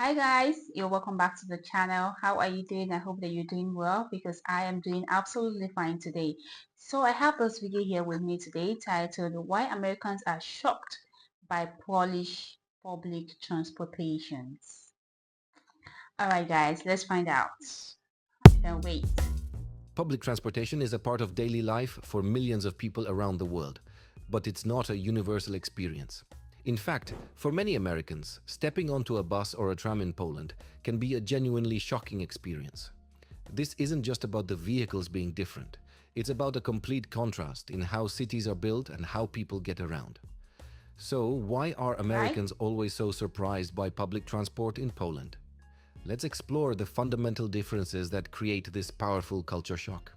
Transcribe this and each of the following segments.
Hi guys, you're welcome back to the channel. How are you doing? I hope that you're doing well because I am doing absolutely fine today. So I have this video here with me today titled Why Americans Are Shocked by Polish Public Transportations. Alright guys, let's find out. I can't wait. Public transportation is a part of daily life for millions of people around the world, but it's not a universal experience. In fact, for many Americans, stepping onto a bus or a tram in Poland can be a genuinely shocking experience. This isn't just about the vehicles being different, it's about a complete contrast in how cities are built and how people get around. So, why are Right? Americans always so surprised by public transport in Poland? Let's explore the fundamental differences that create this powerful culture shock.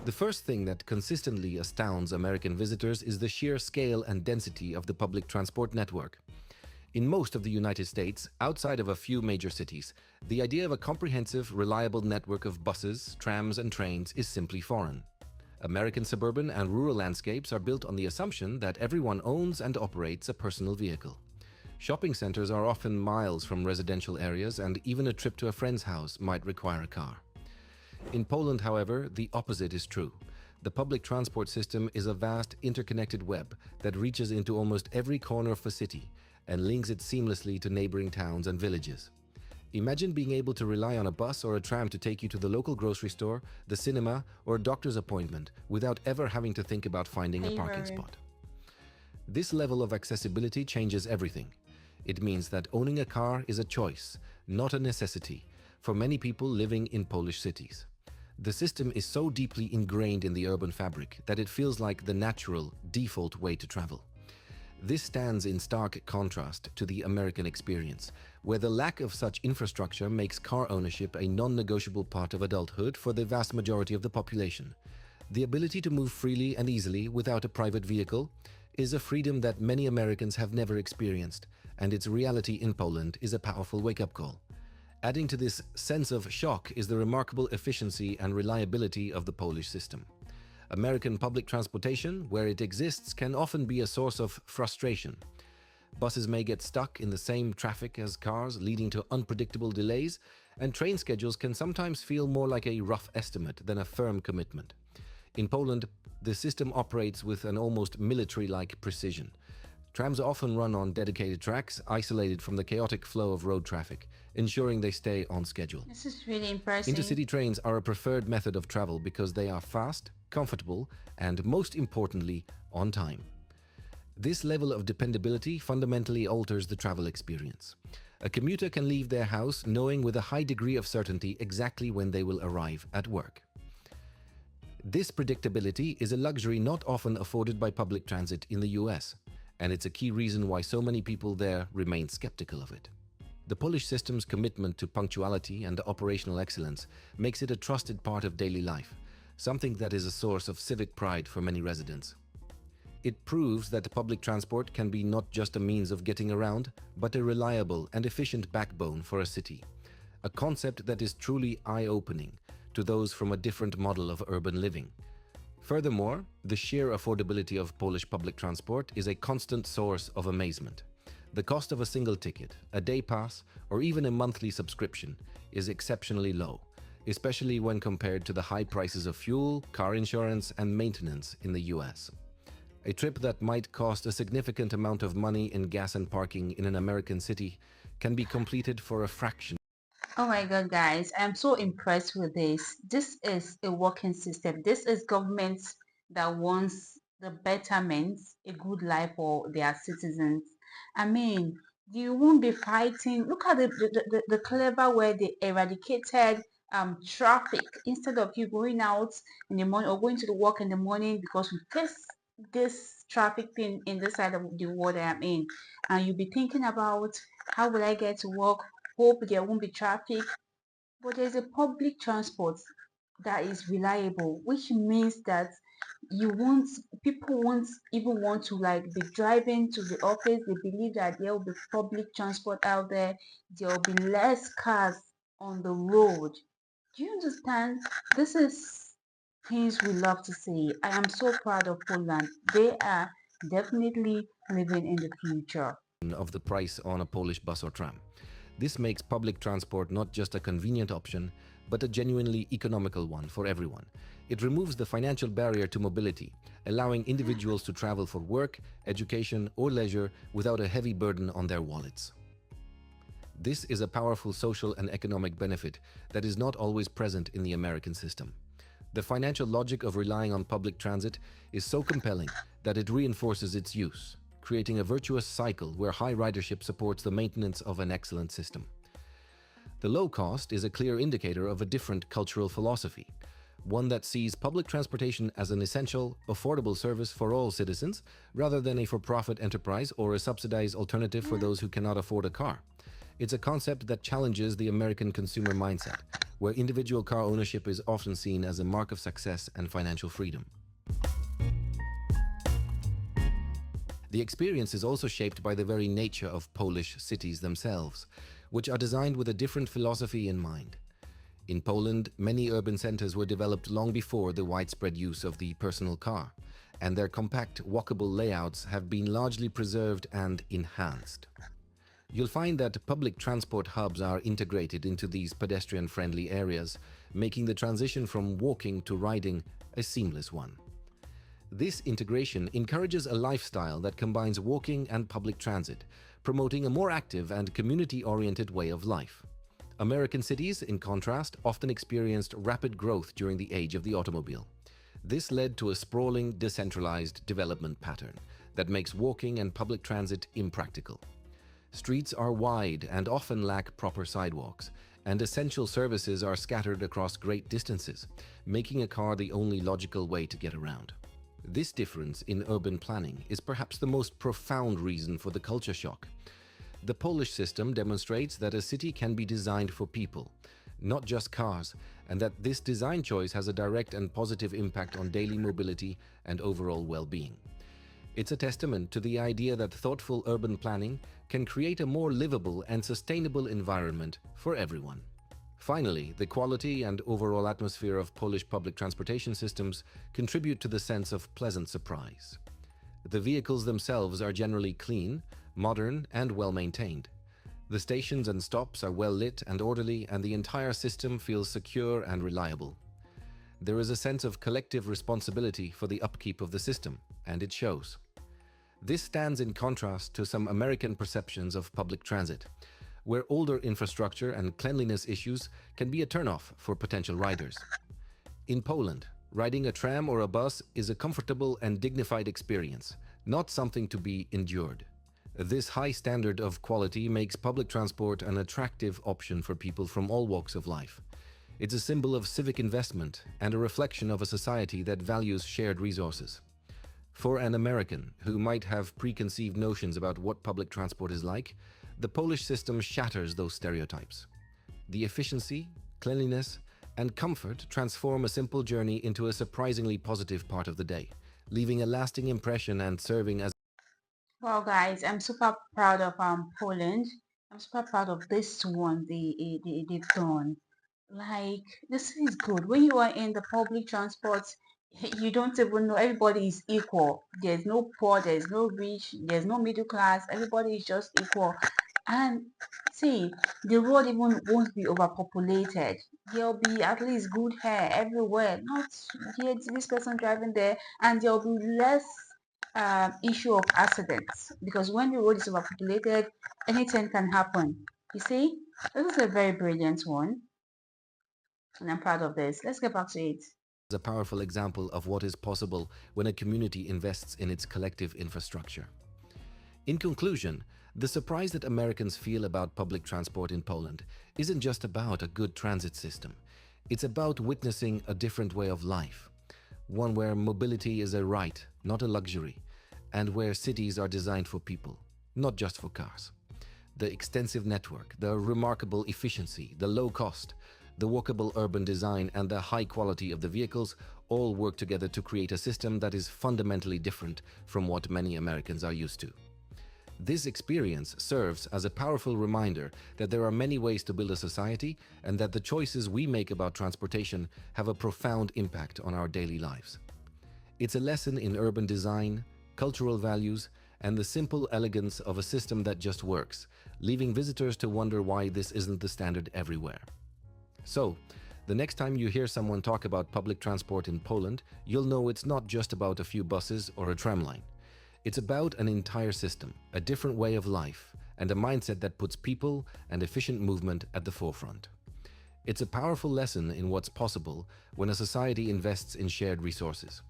The first thing that consistently astounds American visitors is the sheer scale and density of the public transport network. In most of the United States, outside of a few major cities, the idea of a comprehensive, reliable network of buses, trams, and trains is simply foreign. American suburban and rural landscapes are built on the assumption that everyone owns and operates a personal vehicle. Shopping centers are often miles from residential areas, and even a trip to a friend's house might require a car. In Poland, however, the opposite is true. The public transport system is a vast, interconnected web that reaches into almost every corner of the city and links it seamlessly to neighboring towns and villages. Imagine being able to rely on a bus or a tram to take you to the local grocery store, the cinema, or a doctor's appointment without ever having to think about finding a parking Favor. spot. This level of accessibility changes everything. It means that owning a car is a choice, not a necessity, for many people living in Polish cities. The system is so deeply ingrained in the urban fabric that it feels like the natural, default way to travel. This stands in stark contrast to the American experience, where the lack of such infrastructure makes car ownership a non-negotiable part of adulthood for the vast majority of the population. The ability to move freely and easily without a private vehicle is a freedom that many Americans have never experienced, and its reality in Poland is a powerful wake-up call. Adding to this sense of shock is the remarkable efficiency and reliability of the Polish system. American public transportation, where it exists, can often be a source of frustration. Buses may get stuck in the same traffic as cars, leading to unpredictable delays, and train schedules can sometimes feel more like a rough estimate than a firm commitment. In Poland, the system operates with an almost military-like precision. Trams often run on dedicated tracks, isolated from the chaotic flow of road traffic, ensuring they stay on schedule. This is really impressive. Intercity trains are a preferred method of travel because they are fast, comfortable, and most importantly, on time. This level of dependability fundamentally alters the travel experience. A commuter can leave their house knowing with a high degree of certainty exactly when they will arrive at work. This predictability is a luxury not often afforded by public transit in the US, and it's a key reason why so many people there remain skeptical of it. The Polish system's commitment to punctuality and operational excellence makes it a trusted part of daily life, something that is a source of civic pride for many residents. It proves that public transport can be not just a means of getting around, but a reliable and efficient backbone for a city, a concept that is truly eye-opening to those from a different model of urban living. Furthermore, the sheer affordability of Polish public transport is a constant source of amazement. The cost of a single ticket, a day pass, or even a monthly subscription is exceptionally low, especially when compared to the high prices of fuel, car insurance, and maintenance in the US. A trip that might cost a significant amount of money in gas and parking in an American city can be completed for a fraction. Oh my God, guys, I'm so impressed with this. This is a working system. This is government that wants the betterment, a good life for their citizens. I mean, you won't be fighting. Look at the clever way they eradicated traffic instead of you going out in the morning or going to the work in the morning because we face this traffic thing in this side of the world that I'm in, and you'll be thinking about how will I get to work, hope there won't be traffic. But there's a public transport that is reliable, which means that you won't people won't even want to like be driving to the office. They believe that there will be public transport out there. There will be less cars on the road. Do you understand? This is things we love to see. I am so proud of Poland. They are definitely living in the future. of the price on a Polish bus or tram. This makes public transport not just a convenient option, but a genuinely economical one for everyone. It removes the financial barrier to mobility, allowing individuals to travel for work, education, or leisure without a heavy burden on their wallets. This is a powerful social and economic benefit that is not always present in the American system. The financial logic of relying on public transit is so compelling that it reinforces its use, creating a virtuous cycle where high ridership supports the maintenance of an excellent system. The low cost is a clear indicator of a different cultural philosophy, one that sees public transportation as an essential, affordable service for all citizens, rather than a for-profit enterprise or a subsidized alternative for those who cannot afford a car. It's a concept that challenges the American consumer mindset, where individual car ownership is often seen as a mark of success and financial freedom. The experience is also shaped by the very nature of Polish cities themselves, which are designed with a different philosophy in mind. In Poland, many urban centers were developed long before the widespread use of the personal car, and their compact, walkable layouts have been largely preserved and enhanced. You'll find that public transport hubs are integrated into these pedestrian-friendly areas, making the transition from walking to riding a seamless one. This integration encourages a lifestyle that combines walking and public transit, promoting a more active and community-oriented way of life. American cities, in contrast, often experienced rapid growth during the age of the automobile. This led to a sprawling, decentralized development pattern that makes walking and public transit impractical. Streets are wide and often lack proper sidewalks, and essential services are scattered across great distances, making a car the only logical way to get around. This difference in urban planning is perhaps the most profound reason for the culture shock. The Polish system demonstrates that a city can be designed for people, not just cars, and that this design choice has a direct and positive impact on daily mobility and overall well-being. It's a testament to the idea that thoughtful urban planning can create a more livable and sustainable environment for everyone. Finally, the quality and overall atmosphere of Polish public transportation systems contribute to the sense of pleasant surprise. The vehicles themselves are generally clean, modern, and well-maintained. The stations and stops are well lit and orderly, and the entire system feels secure and reliable. There is a sense of collective responsibility for the upkeep of the system, and it shows. This stands in contrast to some American perceptions of public transit, where older infrastructure and cleanliness issues can be a turnoff for potential riders. In Poland, riding a tram or a bus is a comfortable and dignified experience, not something to be endured. This high standard of quality makes public transport an attractive option for people from all walks of life. It's a symbol of civic investment and a reflection of a society that values shared resources. For an American who might have preconceived notions about what public transport is like, the Polish system shatters those stereotypes. The efficiency, cleanliness, and comfort transform a simple journey into a surprisingly positive part of the day, leaving a lasting impression and serving as Well, guys, I'm super proud of Poland. I'm super proud of this one they've done. Like, this is good. When you are in the public transport, you don't even know, everybody is equal. There's no poor, there's no rich, there's no middle class. Everybody is just equal. And see, the road even won't be overpopulated. There'll be at least good hair everywhere. Not here, this person driving there, and there'll be less issue of accidents, because when the road is overpopulated, anything can happen. You see, this is a very brilliant one, and I'm proud of this. Let's get back to it. a powerful example of what is possible when a community invests in its collective infrastructure. In conclusion, the surprise that Americans feel about public transport in Poland isn't just about a good transit system. It's about witnessing a different way of life, one where mobility is a right, not a luxury, and where cities are designed for people, not just for cars. The extensive network, the remarkable efficiency, the low cost, the walkable urban design, and the high quality of the vehicles all work together to create a system that is fundamentally different from what many Americans are used to. This experience serves as a powerful reminder that there are many ways to build a society, and that the choices we make about transportation have a profound impact on our daily lives. It's a lesson in urban design, cultural values, and the simple elegance of a system that just works, leaving visitors to wonder why this isn't the standard everywhere. So, the next time you hear someone talk about public transport in Poland, you'll know it's not just about a few buses or a tram line. It's about an entire system, a different way of life, and a mindset that puts people and efficient movement at the forefront. It's a powerful lesson in what's possible when a society invests in shared resources.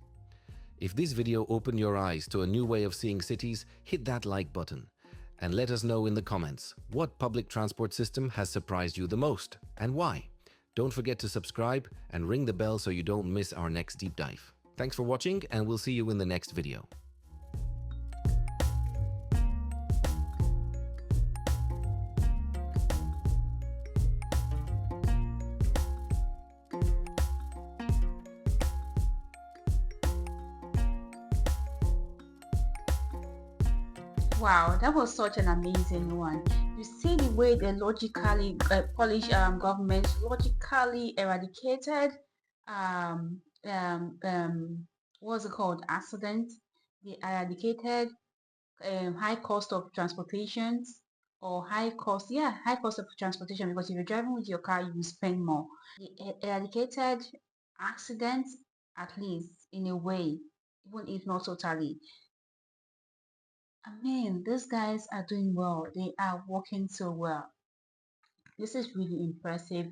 If this video opened your eyes to a new way of seeing cities, hit that like button. And let us know in the comments what public transport system has surprised you the most and why. Don't forget to subscribe and ring the bell so you don't miss our next deep dive. Thanks for watching, and we'll see you in the next video. Wow, that was such an amazing one. You see the way the Polish government logically eradicated um, um, um, what's it called, accident. They eradicated high cost of transportations or high cost of transportation, because if you're driving with your car, you will spend more. They eradicated accidents, at least in a way, even if not totally. I mean, these guys are doing well. They are working so well. This is really impressive.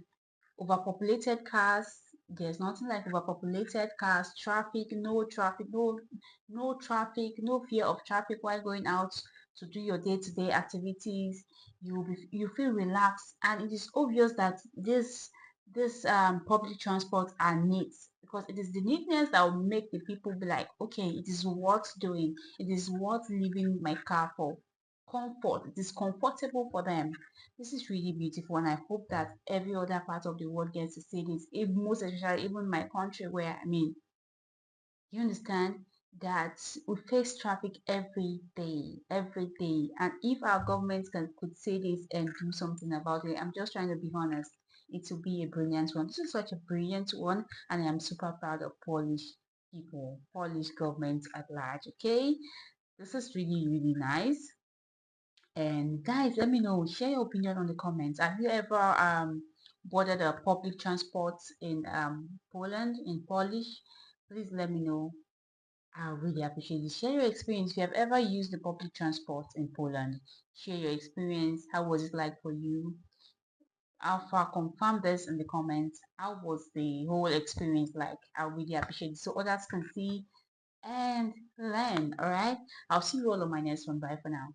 Overpopulated cars. There's nothing like overpopulated cars. No traffic, no fear of traffic while going out to do your day-to-day activities. You feel relaxed, and it is obvious that this public transport are neat, because it is the neatness that will make the people be like, okay, it is worth doing. It is worth leaving my car for. Comfort. It is comfortable for them. This is really beautiful, and I hope that every other part of the world gets to see this. Most especially even my country, where I mean, you understand that we face traffic every day. And if our government could say this and do something about it, I'm just trying to be honest, it will be a brilliant one. This is such a brilliant one, and I am super proud of Polish people, Polish government at large. Okay, this is really nice. And guys, let me know. Share your opinion on the comments. Have you ever boarded a public transport in Poland in Polish? Please let me know. I really appreciate it. Share your experience. If you have ever used the public transport in Poland, share your experience. How was it like for you? How far? Confirm this in the comments. How was the whole experience like? I really appreciate it, so others can see and learn. All right. I'll see you all on my next one. Bye for now.